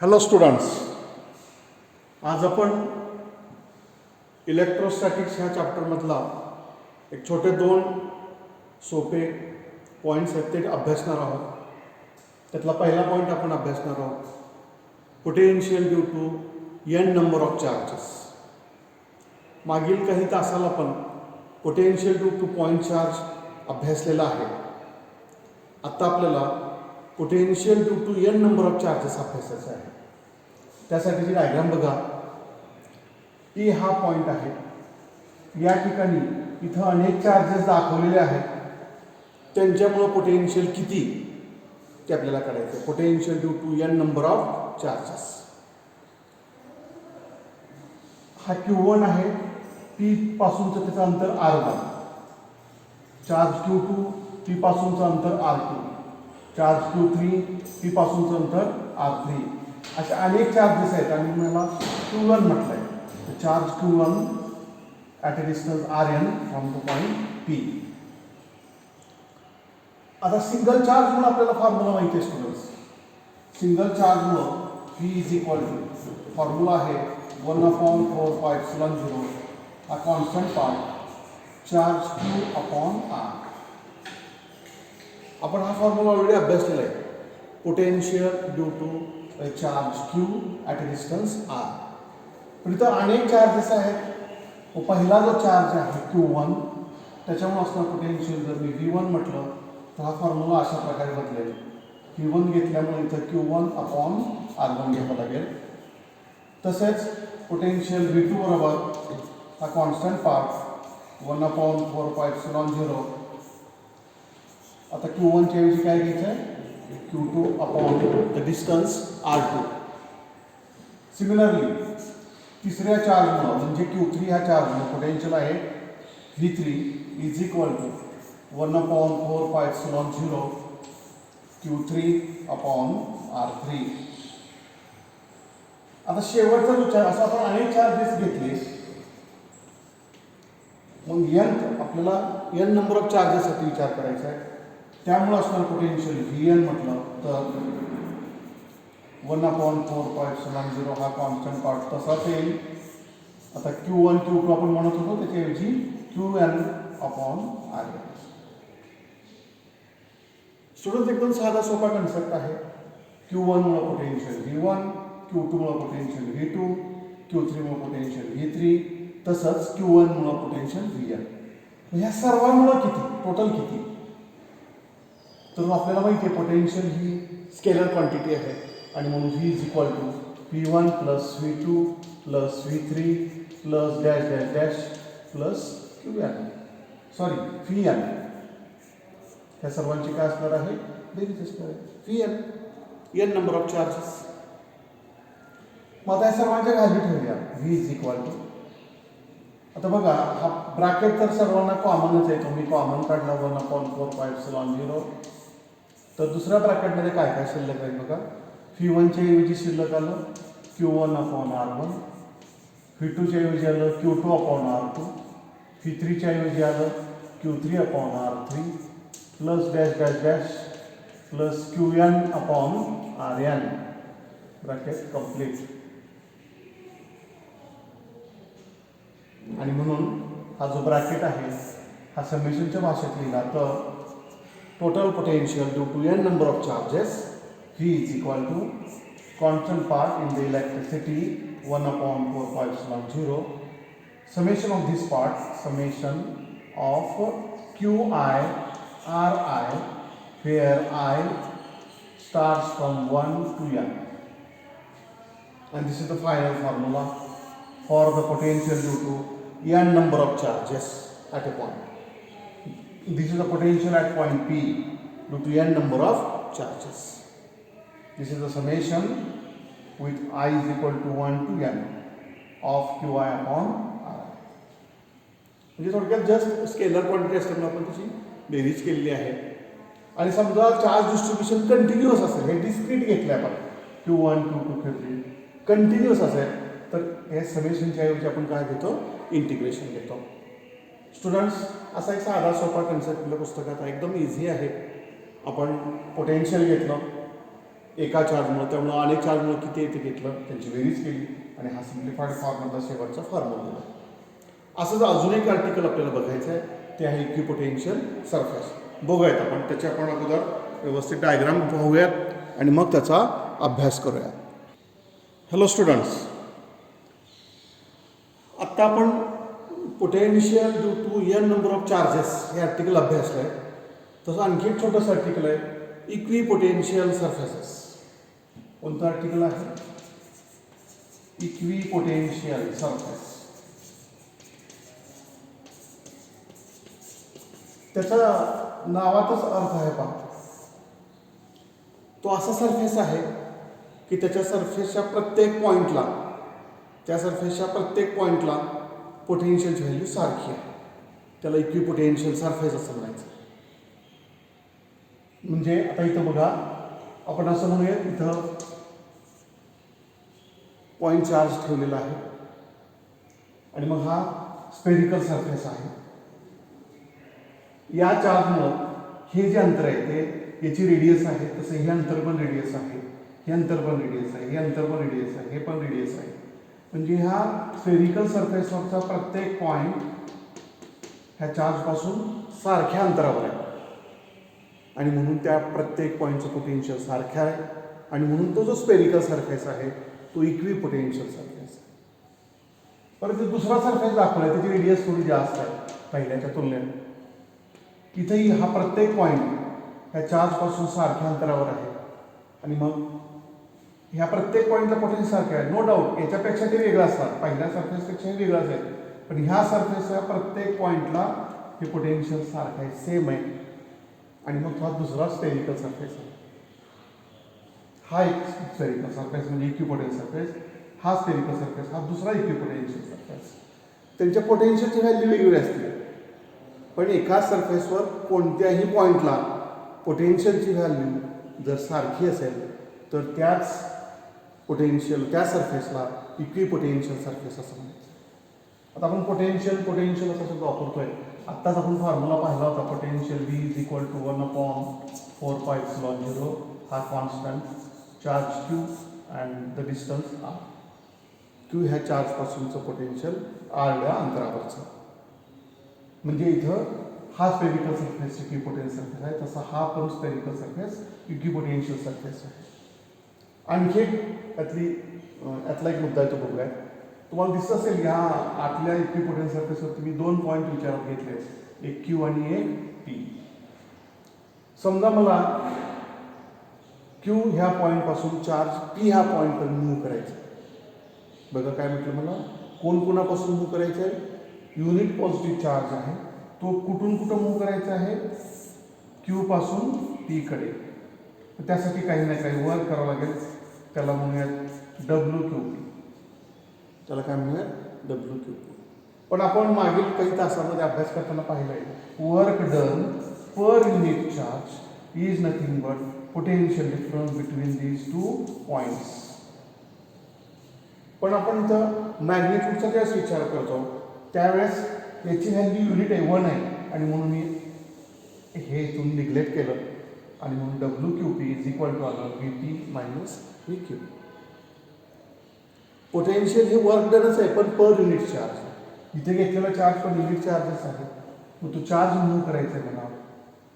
Hello students, आज आपण electrostatics ह्या चॅप्टरमधला एक छोटे दोन सोपे पॉईंट्स आहेत ते अभ्यासणार आहोत. त्यातला पहिला पॉईंट आपण अभ्यासणार आहोत, potential due to N number of charges. मागील काही तासाला आपण potential due to point charge अभ्यासलेला आहे. आत्ता आपल्याला potential due to N number of charges अभ्यासायचा आहे. त्यासाठीची डायग्राम बघा. ई हा पॉईंट आहे. या ठिकाणी इथं अनेक चार्जेस दाखवलेले आहेत. त्यांच्यामुळं पोटेन्शियल किती ते आपल्याला काढायचं आहे. Potential due to N number of charges. हा Q1 आहे. P पासूनचं त्याचं अंतर R1. चार्ज Q2 P पासूनचं अंतर R2. चार्ज Q3 P पासूनचं अंतर R3. असे अनेक चार्जेस आहेत आणि मला Q1 म्हटलं आहे. Charge Q1 at a distance Rn from the point P. आता सिंगल चार्जमुळे आपल्याला फॉर्म्युला माहिती आहे स्टुडंट्स. सिंगल चार्जमुळं V is equal to formula आहे 1/4πε0 हा कॉन्स्टंट पार्ट चार्ज Q/R. आपण हा फॉर्म्युला ऑलरेडी अभ्यासलेला आहे. Potential due to charge Q at a distance R. पण इथं अनेक चार्जेस आहेत. पहिला जो चार्ज आहे Q1 त्याच्यामुळे असणार पोटेन्शियल. जर मी V1 म्हटलं तर हा फॉर्म्युला अशा प्रकारे बदलेल. V1 घेतल्यामुळे इथं Q1/R1 घ्यावं लागेल. तसेच पोटेन्शियल V2 बरोबर हा कॉन्स्टंट पार्ट 1/4πε0. आता Q1 च्या ऐवजी काय घ्यायचं आहे, Q2 the distance R2. Similarly तिसऱ्या चार्जमुळं म्हणजे Q3 ह्या चार्जमुळं पोटेन्शियल आहे V3 is equal to 1/4πε0 Q3/R3. आता शेवटचा जो चार्ज, असं आपण अनेक चार्जेस घेतले. मग एन आपल्याला एन नंबर ऑफ चार्जेससाठी विचार करायचा आहे. त्यामुळे असणार पोटेन्शियल Vn म्हटलं तर 1/4πε0 हा कॉन्स्टंट पार्ट तसाच येईल. आता Q1 Q2 आपण म्हणत होतो त्याच्याऐवजी Qn/R. स्टुडंट एकदम साधा सोपा कन्सेप्ट आहे. Q1 मुळे पोटेन्शियल V1, Q2 मुळे पोटेन्शियल V2, Q3 मुळे पोटेन्शियल V3, तसंच Q1 मुळे पोटेन्शियल Vn. ह्या सर्वांमुळे किती, टोटल किती, तर आपल्याला माहिती आहे पोटेन्शियल ही स्केलर क्वांटिटी आहे आणि म्हणून V is equal to P1 plus V2 plus V3 plus dash dash dash plus Qn, sorry Vn. ह्या सर्वांची काय असणार आहे, बेरीज असणार आहे Vn, n number of charges. मग आता या सर्वांच्या व्हॅल्यू ठेवूया. V इज इक्वल टू, आता बघा हा ब्रॅकेट तर सर्वांना कॉमनच आहे. तुम्ही कॉमन काढला 1/4πε0. तर दुसऱ्या ब्रॅकेटमध्ये काय काय शिल्लक आहे बघा. V1 च्या ऐवजी शिल्लक आलं Q1/R1, V2 च्या ऐवजी आलं Q2/R2, V3 च्या ऐवजी आलं Q3/R3 plus dash dash dash plus Qn/Rn. Bracket complete. आणि म्हणून हा जो ब्रॅकेट आहे हा समेशनच्या भाषेत लिहिला तर total potential due to N number of charges V is equal to constant part in the electricity 1/4πε0 summation of this part, summation of Qi Ri, where I starts from 1 to n, and this is the final formula for the potential due to n number of charges at a point. This is the potential at point P due to n number of charges. This is the summation with I is equal to 1 to n of Qi/R. म्हणजे थोडक्यात just scalar quantity असल्यामुळे आपण त्याची बेरीज केलेली आहे. आणि समजा चार्ज डिस्ट्रीब्युशन कंटिन्युअस असेल, हे डिस्क्रीट घेतले आपण Q1 Q2 Q3 कंटिन्युअस असेल तर हे समेशनच्या ऐवजी आपण काय घेतो, इंटिग्रेशन घेतो. स्टुडंट्स असा एक साधा सोपा कन्सेप्ट आपल्या पुस्तकात एकदम इझी आहे. आपण पोटेन्शियल घेतलं, एका चार्जमुळे, त्यामुळं अनेक चार्जमुळे किती येते घेतलं, त्यांची बेरीज केली आणि हा सिम्प्लिफाईड फॉर्ममधला शेवटचा फॉर्म्युला दिला. असंच अजून एक आर्टिकल आपल्याला बघायचं आहे, ते आहे इक्विपोटेन्शियल सरफेस. बघूयात आपण त्याच्या आपण अगोदर व्यवस्थित डायग्राम पाहूयात आणि मग त्याचा अभ्यास करूयात. हॅलो स्टुडंट्स, आत्ता आपण potential due to N number of charges हे आर्टिकल अभ्यासलं आहे. तसं आणखी एक छोटंसं आर्टिकल आहे, इक्विपोटेन्शियल सरफेसेस. कोणतं आर्टिकल आहे? Equipotential surface. त्याचा नावातच अर्थ आहे पहा. तो असा सरफेस आहे की त्याच्या सरफेसच्या प्रत्येक पॉईंटला, त्या सरफेसच्या प्रत्येक पॉईंटला पोटेन्शियलची व्हॅल्यू सारखी आहे. त्याला इक्विपोटेन्शियल सरफेस असं म्हणायचं. म्हणजे आता इथं बघा, आपण असं म्हणूया, इथं पॉईंट चार्ज ठेवलेला आहे आणि मग हा स्पेरिकल सरफेस आहे. या चार्जमुळं हे जे अंतर आहे ते याची रेडियस आहे, तसं हे अंतर पण रेडियस आहे, हे अंतर पण रेडियस आहे, हे अंतर पण रेडियस आहे, हे पण रेडियस आहे. म्हणजे ह्या स्पेरिकल सरफेसवरचा प्रत्येक पॉईंट ह्या चार्जपासून सारख्या अंतरावर आहे आणि म्हणून त्या प्रत्येक पॉईंटचं पोटेन्शियल सारखं आहे आणि म्हणून तो जो स्पेरिकल सरफेस आहे तो इक्विपोटेन्शियल सरफेस आहे. परत दुसरा सरफेस दाखवला, त्याची रेडियस थोडी जास्त आहे पहिल्याच्या तुलनेत. इथेही हा प्रत्येक पॉईंट ह्या चार्जपासून सारख्या अंतरावर आहे आणि मग ह्या प्रत्येक पॉईंटचा पोटेन्शियल सारखं आहे. नो डाऊट याच्यापेक्षा ते वेगळं असतात, पहिल्या सरफेसपेक्षाही वेगळं असेल, पण ह्या सरफेसच्या प्रत्येक पॉईंटला हे पोटेन्शियल सारखं आहे, सेम आहे. आणि मग हा दुसरा स्पेरिकल सरफेस आहे. हा एक स्पेरिकल सरफेस म्हणजे इक्विपोटेन्शियल सरफेस, हा स्पेरिकल सरफेस, हा दुसरा इक्विपोटेन्शियल सरफेस. त्यांच्या पोटेन्शियलची व्हॅल्यू वेगवेगळी असते, पण एका सरफेसवर कोणत्याही पॉईंटला पोटेन्शियलची व्हॅल्यू जर सारखी असेल तर त्याच पोटेन्शियल, त्या सरफेसला इक्विपोटेन्शियल सरफेस असं म्हणायचं. आता आपण पोटेन्शियल असा शब्द वापरतोय. आत्ताच आपण फॉर्म्युला पाहिला होता, potential V is equal to 1/4πε0, हा constant, charge Q and the distance R. Q ह्या चार्जपासूनचं पोटेन्शियल R या अंतरावरचं. म्हणजे इथं हा स्पेरिकल सरफेस इक्विपोटेन्शियल सरफेस आहे, तसा हा पण स्पेरिकल सरफेस इक्विपोटेन्शियल सरफेस आहे. आणखी यातला एक मुद्दा आहे, तो बघूया. तुम्हाला दिसत असेल ह्या आतल्या इक्विपोटेन्शियल सरफेसवरती मी दोन पॉईंट विचारात घेतले, एक Q आणि एक P. समजा मला Q ह्या पॉईंटपासून चार्ज P ह्या पॉईंटपर्यंत मूव्ह करायचं. बघा काय म्हटलं मला, कोणापासून मूव्ह करायचं आहे? युनिट पॉझिटिव्ह चार्ज आहे, तो कुठून कुठं मूव्ह करायचा आहे? Q पासून P कडे. त्यासाठी काही ना काही वर्क करावं लागेल, त्याला म्हणूयात WQP. त्याला काय म्हणूयात? WQP. पण आपण मागील काही तासामध्ये अभ्यास करताना पाहिलं आहे, work done per unit charge is nothing but potential difference between these two points. पण आपण इथं मॅग्निट्यूडचा ज्यावेळेस विचार करतो त्यावेळेस याची व्हॅल्यू युनिट आहे, 1 आहे, आणि म्हणून मी हे इथून निग्लेक्ट केलं आणि म्हणून WQP इज इक्वल टू आलं VP मायनस VQ. पोटेन्शियल हे वर्क डनच आहे, पण पर युनिट चार्ज. इथे घेतलेला चार्ज पण युनिट चार्जच आहे. मग तो चार्ज मूव्ह करायचा आहे मला,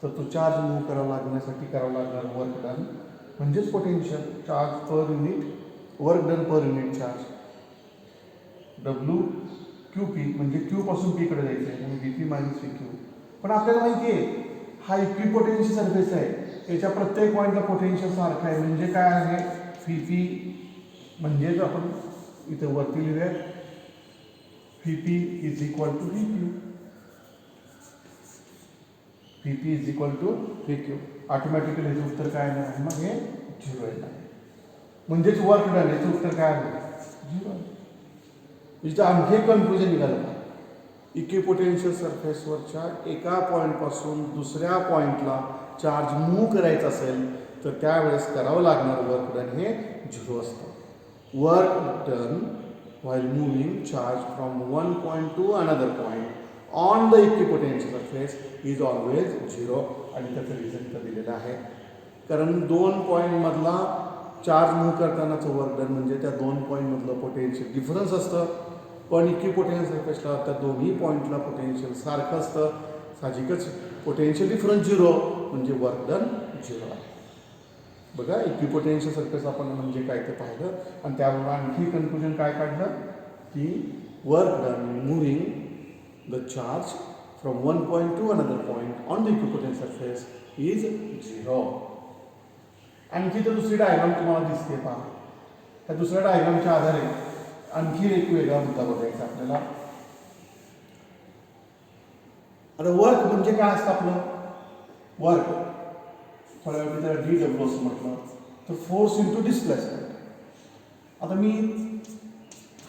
तर तो चार्ज मूव्ह करावा लागण्यासाठी करावं लागणार वर्क डन, म्हणजेच potential. Charge per unit, work done per unit charge, WQP म्हणजे Q पासून P कडे जायचं आहे, म्हणजे VP मायनस VQ. पण आपल्याला माहिती आहे हा इक्विपोटेन्शियल सरफेस आहे, याच्या प्रत्येक पॉईंटला पोटेन्शियल सारखं आहे. म्हणजे काय आहे? VP म्हणजेच आपण इथं वरती लिहूया VP is equal to VQ. VP is equal to VQ. Automatically याचं उत्तर काय आहे? मग हे 0 येणार आहे. म्हणजेच वर्क डन, याचं उत्तर काय आहे? 0. इथं आणखी एक कन्फ्युजन निघालं. इक्विपोटेन्शियल सरफेसवरच्या एका पॉईंटपासून दुसऱ्या पॉईंटला चार्ज मूव्ह करायचा असेल तर त्यावेळेस करावं लागणार वर्क डन हे 0 असतं. Work done while moving charge from one point to another point on the equipotential surface is always 0. आणि त्याचं रिझन इथं दिलेलं आहे, कारण दोन पॉईंटमधला चार्ज मूव्ह करतानाचं वर्क डन म्हणजे त्या दोन पॉईंटमधलं पोटेन्शियल डिफरन्स असतं. पण इक्विपोटेन्शियल सरफेसला त्या दोन्ही पॉईंटला पोटेन्शियल सारखं असतं. साहजिकच पोटेन्शियल डिफरन्स 0 म्हणजे वर्क डन 0 आहे. बघा इक्विपोटेन्शियल सरफेस आपण म्हणजे काय ते पाहिलं आणि त्यामुळे आणखी कन्क्लुजन काय काढलं की work done moving the charge from one point two another point on the equipotential surface is 0. आणखी तर दुसरी डायग्राम तुम्हाला दिसते पहा. त्या दुसऱ्या डायग्रामच्या आधारे आणखी एक वेगळा मुद्दा बघायचा आपल्याला. आता वर्क म्हणजे काय असतं आपलं वर्क थोड्या वेळ त्याला DW असं म्हटलं तर फोर्स इंटू डिस्प्लेसमेंट. आता मी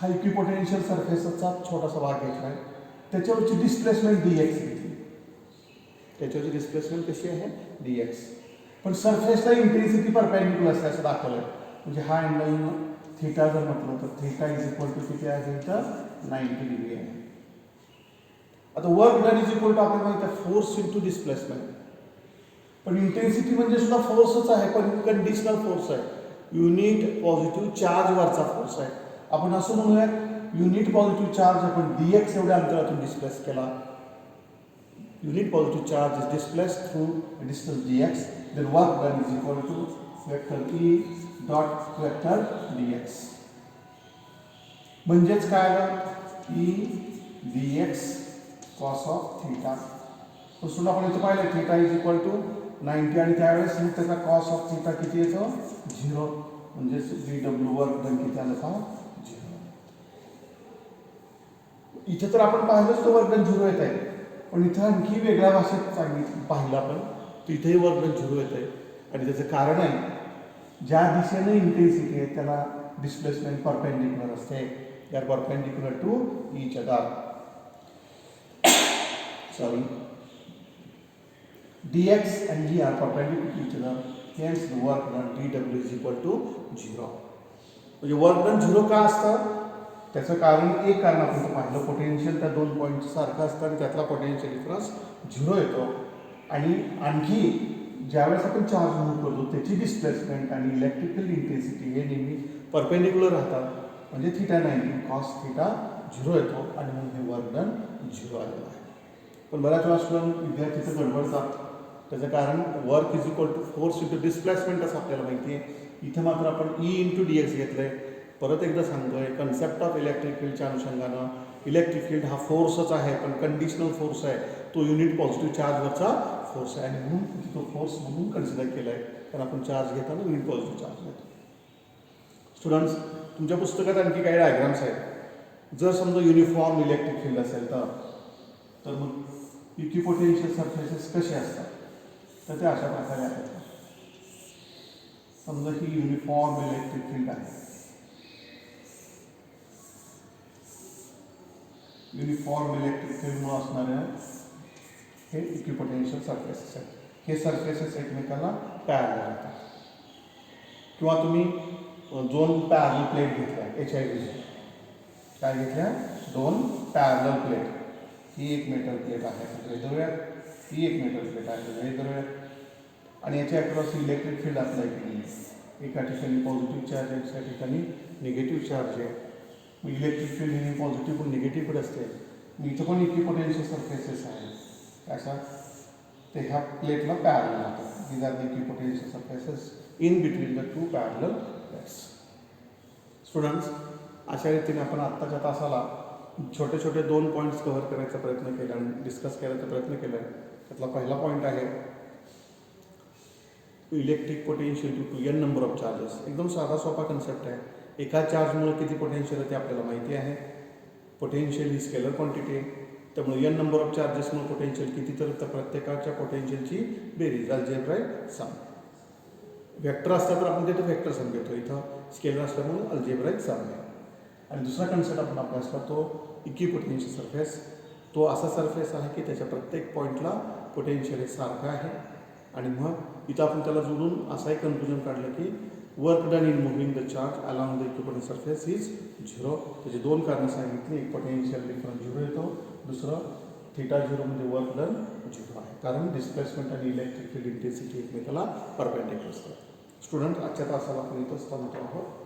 हा इक्विपोटेन्शियल सरफेसचा छोटासा भाग घेतला आहे. त्याच्यावरची डिस्प्लेसमेंट dx घेतली. त्याच्यावरची डिस्प्लेसमेंट कशी आहे dx. पण सरफेसला इंटेन्सिटी परपेंडिक्युलर असते असं दाखवलं आहे. म्हणजे हा अँगल थीटा जर म्हटलं तर थीटा इज इक्वल टू किती आहे तर 90 डिग्री आहे. आता work done is equal to आपल्याला माहिती आहे फोर्स इंटू डिस्प्लेसमेंट. पण इंटेन्सिटी म्हणजे सुद्धा फोर्सच आहे पण कंडिशनल फोर्स आहे. युनिट पॉझिटिव्ह चार्जवरचा फोर्स आहे. आपण असं म्हणूया युनिट पॉझिटिव्ह चार्ज आपण dx एवढ्या अंतरातून डिस्प्लेस केला. Unit positive charge is displace through distance dx. then work done is equal to vector E dot vector dx. म्हणजेच काय आलं E dx cos of theta. पासून आपण इथे पाहिलं थीटा इज इक्वल टू 90 आणि त्यावेळेस त्याचा कॉस ऑफ थीटा किती येतो 0. म्हणजे dw वर्क डन किती आलं का 0. इथे तर आपण पाहिलंच तो वर्क डन 0 येत आहे. पण इथं आणखी वेगळ्या भाषेत पाहिलं आपण तिथेही वर्क डन 0 येत आहे. आणि त्याचं कारण आहे ज्या दिशेने इंटेन्सिटी आहे त्याला डिस्प्लेसमेंट परपेंडिक्युलर असते. They are perpendicular to each other. Sorry dx and E are perpendicular to each other. Hence the work done dw is equal to 0. म्हणजे वर्क डन 0 का असतं त्याचं कारण एक कारण आपण पाहिलं पोटेन्शियल त्या दोन पॉईंट सारखं असतं आणि त्यातला पोटेन्शियल डिफरन्स 0 येतो. आणि आणखी ज्यावेळेस आपण चार्ज मूव्ह करतो त्याची डिस्प्लेसमेंट आणि इलेक्ट्रिकल इंटेन्सिटी हे नेहमी परपेंडिक्युलर राहतात. म्हणजे थीटा 90 कॉस थीटा 0 येतो आणि म्हणून हे वर्क डन 0 आलेलं आहे. पण बऱ्याच वेळा स्टुडंट विद्यार्थी गडबडतात. त्याचं कारण work is equal to force into displacement असं आपल्याला माहिती आहे. इथं मात्र आपण E इंटू dx घेतलं आहे. परत एकदा सांगतोय कन्सेप्ट ऑफ इलेक्ट्रिक फील्डच्या अनुषंगानं इलेक्ट्रिक फील्ड हा फोर्सच आहे पण कंडिशनल फोर्स आहे. तो युनिट पॉझिटिव्ह चार्जवरचा फोर्स आहे आणि म्हणून तो फोर्स म्हणून कन्सिडर केला आहे. कारण आपण चार्ज घेताना युनिट पॉझिटिव्ह चार्ज घेतो. स्टुडंट्स तुमच्या पुस्तकात आणखी काही डायग्राम्स आहेत. जर समजा युनिफॉर्म इलेक्ट्रिक फील्ड असेल तर मग इक्विपोटेन्शियल सरफेसेस कसे असतात तर ते अशा प्रकारे आहेत. समजा ही युनिफॉर्म इलेक्ट्रिक फील्ड आहे. युनिफॉर्म इलेक्ट्रिक फील्डमुळे असणारे हे इक्विपोटेन्शियल सरफेसेस आहेत. हे सरफेसेस एकमेकांना पॅरलल राहतात. किंवा तुम्ही दोन पॅरलल प्लेट घेतल्या HIVG काय घेतल्या दोन पॅरलल प्लेट. ही एक मेटल प्लेट आहे हे धरूयात. ही एक मेटल प्लेट आहे हे धरूयात. आणि याच्या अक्रॉस इलेक्ट्रिक फील्ड अप्लाय केली. एका ठिकाणी पॉझिटिव्ह चार्ज आहे दुसऱ्या ठिकाणी निगेटिव्ह चार्ज आहे. मग इलेक्ट्रिक फील्ड ही पॉझिटिव्ह पण निगेटिव्ह पण असते. मग इथं पण इक्विपोटेन्शियल सरफेसेस आहेत. अशा ते ह्या प्लेटला पॅरलल राहतात. These are the equipotential surfaces in between the two parallel plates. Students अशा रीतीने आपण आत्ताच्या तासाला छोटे छोटे 2 पॉईंट्स कव्हर करायचा प्रयत्न केला आणि डिस्कस करायचा प्रयत्न केला आहे. त्यातला पहिला पॉईंट आहे electric potential due to n number of charges. एकदम साधा सोपा कन्सेप्ट आहे. एका चार्जमुळे किती पोटेन्शियल आहे ते आपल्याला माहिती आहे. पोटेन्शियल ही स्केलर क्वांटिटी आहे. त्यामुळे n नंबर ऑफ चार्जेसमुळे पोटेन्शियल किती तर प्रत्येकाच्या पोटेन्शियलची बेरीज अल्जेब्राइक सम. वेक्टर असता तर आपण तिथे वेक्टर सम घेतो. इथं स्केलर असल्यामुळे अल्जेब्राइक सम आहे. आणि दुसरा कन्सेप्ट आपण अभ्यासला तो इक्विपोटेन्शियल सरफेस. तो असा सरफेस आहे की त्याच्या प्रत्येक पॉईंटला पोटेन्शियल हे सारखं आहे. आणि मग इथं आपण त्याला जोडून असंही कन्क्लुजन काढलं की work done in moving the charge along the equipotential surface is 0. त्याची 2 कारणं सांगितली. एक पोटेन्शियल डिफरन्स 0 येतो. दुसरं थीटा 0 म्हणजे वर्क डन 0 आहे. कारण डिस्प्लेसमेंट आणि इलेक्ट्रिक फील्ड इंटेन्सिटी एकमेकाला परपेंडिक्युलर असतात. स्टुडंट आजच्या तासाला आपण इथं स्थानिक आहोत.